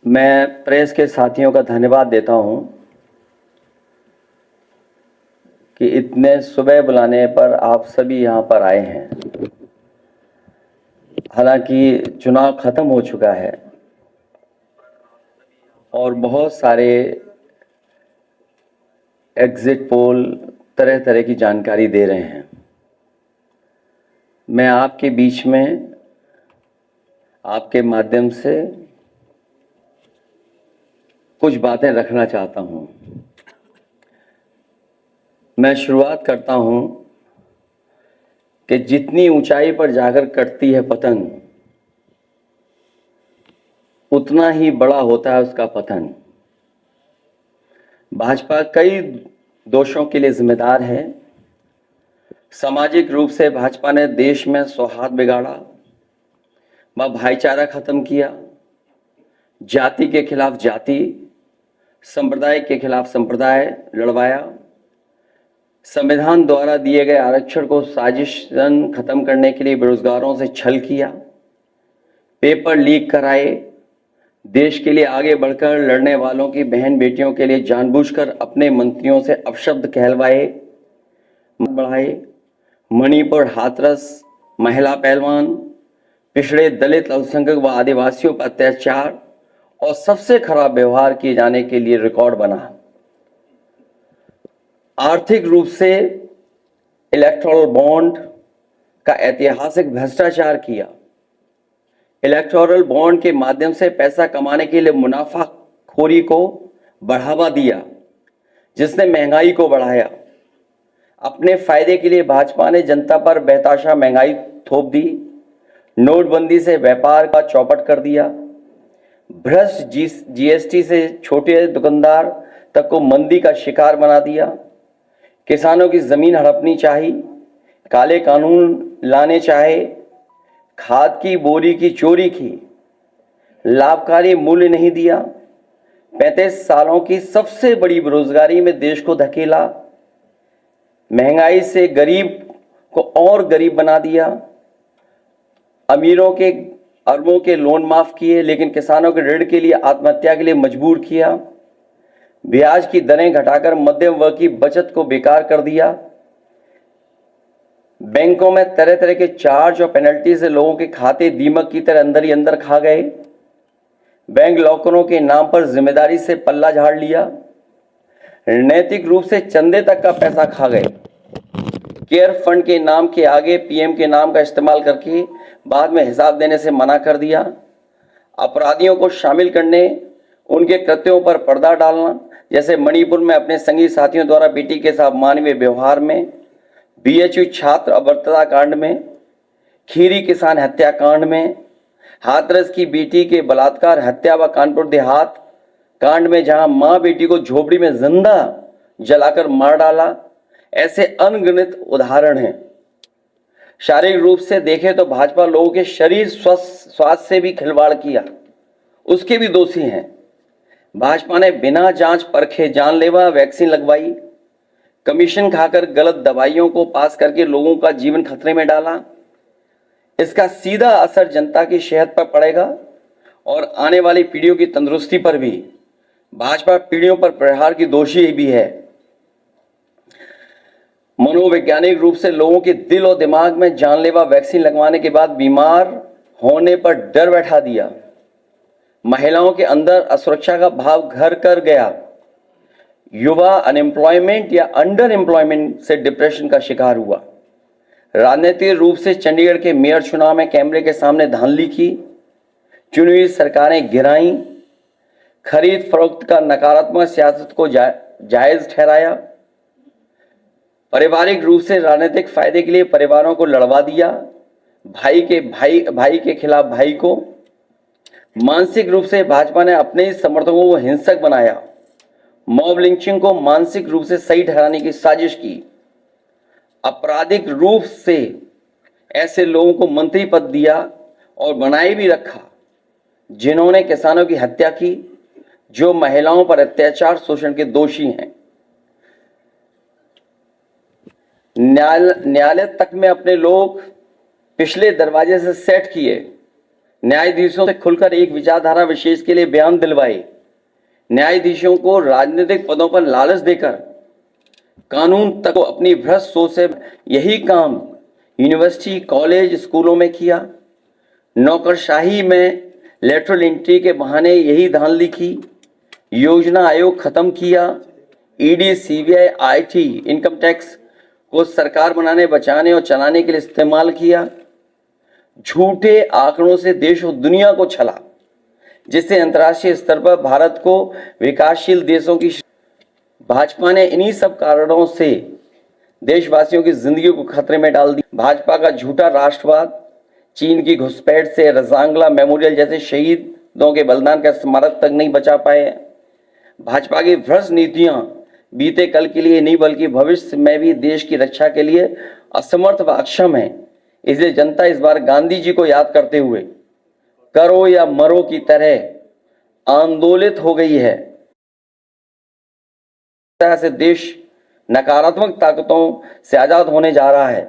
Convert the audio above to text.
मैं प्रेस के साथियों का धन्यवाद देता हूं कि इतने सुबह बुलाने पर आप सभी यहां पर आए हैं। हालांकि चुनाव खत्म हो चुका है और बहुत सारे एग्जिट पोल तरह तरह की जानकारी दे रहे हैं। मैं आपके बीच में आपके माध्यम से कुछ बातें रखना चाहता हूं। मैं शुरुआत करता हूं कि जितनी ऊंचाई पर जाकर कटती है पतंग, उतना ही बड़ा होता है उसका पतन। भाजपा कई दोषों के लिए जिम्मेदार है। सामाजिक रूप से भाजपा ने देश में सौहार्द बिगाड़ा, व भाईचारा खत्म किया, जाति के खिलाफ जाति, संप्रदाय के खिलाफ संप्रदाय लड़वाया, संविधान द्वारा दिए गए आरक्षण को साजिशन खत्म करने के लिए बेरोजगारों से छल किया, पेपर लीक कराए, देश के लिए आगे बढ़कर लड़ने वालों की बहन बेटियों के लिए जानबूझकर अपने मंत्रियों से अपशब्द कहलवाए बढ़ाए, मणिपुर हाथरस महिला पहलवान, पिछड़े दलित अल्पसंख्यक व आदिवासियों पर अत्याचार और सबसे खराब व्यवहार किए जाने के लिए रिकॉर्ड बना। आर्थिक रूप से इलेक्टोरल बॉन्ड का ऐतिहासिक भ्रष्टाचार किया। इलेक्टोरल बॉन्ड के माध्यम से पैसा कमाने के लिए मुनाफाखोरी को बढ़ावा दिया, जिसने महंगाई को बढ़ाया। अपने फायदे के लिए भाजपा ने जनता पर बेतहाशा महंगाई थोप दी, नोटबंदी से व्यापार का चौपट कर दिया, भ्रष्ट जीएसटी से छोटे दुकानदार तक को मंदी का शिकार बना दिया, किसानों की जमीन हड़पनी चाहिए, काले कानून लाने चाहे, खाद की बोरी की चोरी की, लाभकारी मूल्य नहीं दिया, 35 सालों की सबसे बड़ी बेरोजगारी में देश को धकेला, महंगाई से गरीब को और गरीब बना दिया, अमीरों के अरबों के लोन माफ किए लेकिन किसानों के ऋण के लिए आत्महत्या के लिए मजबूर किया, ब्याज की दरें घटाकर मध्यम वर्ग की बचत को बेकार कर दिया, बैंकों में तरह तरह के चार्ज और पेनल्टी से लोगों के खाते दीमक की तरह अंदर ही अंदर खा गए, बैंक लॉकरों के नाम पर जिम्मेदारी से पल्ला झाड़ लिया, नैतिक रूप से चंदे तक का पैसा खा गए, केयर फंड के नाम के आगे पीएम के नाम का इस्तेमाल करके बाद में हिसाब देने से मना कर दिया, अपराधियों को शामिल करने, उनके कृत्यों पर पर्दा डालना, जैसे मणिपुर में अपने संगी साथियों द्वारा बेटी के साथ मानवीय व्यवहार में, बीएचयू छात्र अभद्रता कांड में, खीरी किसान हत्याकांड में, हाथरस की बेटी के बलात्कार हत्या व कानपुर देहात कांड में जहां मां बेटी को झोपड़ी में जिंदा जलाकर मार डाला, ऐसे अनगिनत उदाहरण हैं। शारीरिक रूप से देखें तो भाजपा लोगों के शरीर स्वास्थ्य से भी खिलवाड़ किया, उसके भी दोषी हैं। भाजपा ने बिना जांच परखे जानलेवा वैक्सीन लगवाई, कमीशन खाकर गलत दवाइयों को पास करके लोगों का जीवन खतरे में डाला। इसका सीधा असर जनता की सेहत पर पड़ेगा और आने वाली पीढ़ियों की तंदुरुस्ती पर भी। भाजपा पीढ़ियों पर प्रहार की दोषी भी है। मनोवैज्ञानिक रूप से लोगों के दिल और दिमाग में जानलेवा वैक्सीन लगवाने के बाद बीमार होने पर डर बैठा दिया, महिलाओं के अंदर असुरक्षा का भाव घर कर गया, युवा अनएम्प्लॉयमेंट या अंडर एम्प्लॉयमेंट से डिप्रेशन का शिकार हुआ। राजनीतिक रूप से चंडीगढ़ के मेयर चुनाव में कैमरे के सामने धांधली की, चुनी हुई सरकारें गिराई, खरीद फरोख्त का नकारात्मक सियासत को जायज ठहराया, पारिवारिक रूप से राजनीतिक फायदे के लिए परिवारों को लड़वा दिया, भाई के खिलाफ भाई को। मानसिक रूप से भाजपा ने अपने ही समर्थकों को हिंसक बनाया, मॉब लिंचिंग को मानसिक रूप से सही ठहराने की साजिश की, आपराधिक रूप से ऐसे लोगों को मंत्री पद दिया और बनाए भी रखा जिन्होंने किसानों की हत्या की, जो महिलाओं पर अत्याचार शोषण के दोषी हैं। न्यायालय तक में अपने लोग पिछले दरवाजे से सेट किए, न्यायाधीशों से खुलकर एक विचारधारा विशेष के लिए बयान दिलवाए, न्यायाधीशों को राजनीतिक पदों पर लालच देकर कानून तक को अपनी भ्रष्ट सोच से यही काम यूनिवर्सिटी, कॉलेज, स्कूलों में किया। नौकरशाही में लेटरल एंट्री के बहाने यही धांधली की। योजना आयोग खत्म किया। ED, CBI, IT, income tax को सरकार बनाने, बचाने और चलाने के लिए इस्तेमाल किया। झूठे आंकड़ों से देश और दुनिया को छला, जिससे अंतर्राष्ट्रीय स्तर पर भारत को विकासशील देशों की भाजपा ने इन्हीं सब कारणों से देशवासियों की जिंदगी को खतरे में डाल दी। भाजपा का झूठा राष्ट्रवाद, चीन की घुसपैठ से रजांगला मेमोरियल जैसे शहीदों के बलिदान का स्मारक तक नहीं बचा पाए। भाजपा की भ्रष्ट नीतियां बीते कल के लिए नहीं बल्कि भविष्य में भी देश की रक्षा के लिए असमर्थ व अक्षम है। इसलिए जनता इस बार गांधी जी को याद करते हुए करो या मरो की तरह आंदोलित हो गई है। से देश नकारात्मक ताकतों से आजाद होने जा रहा है।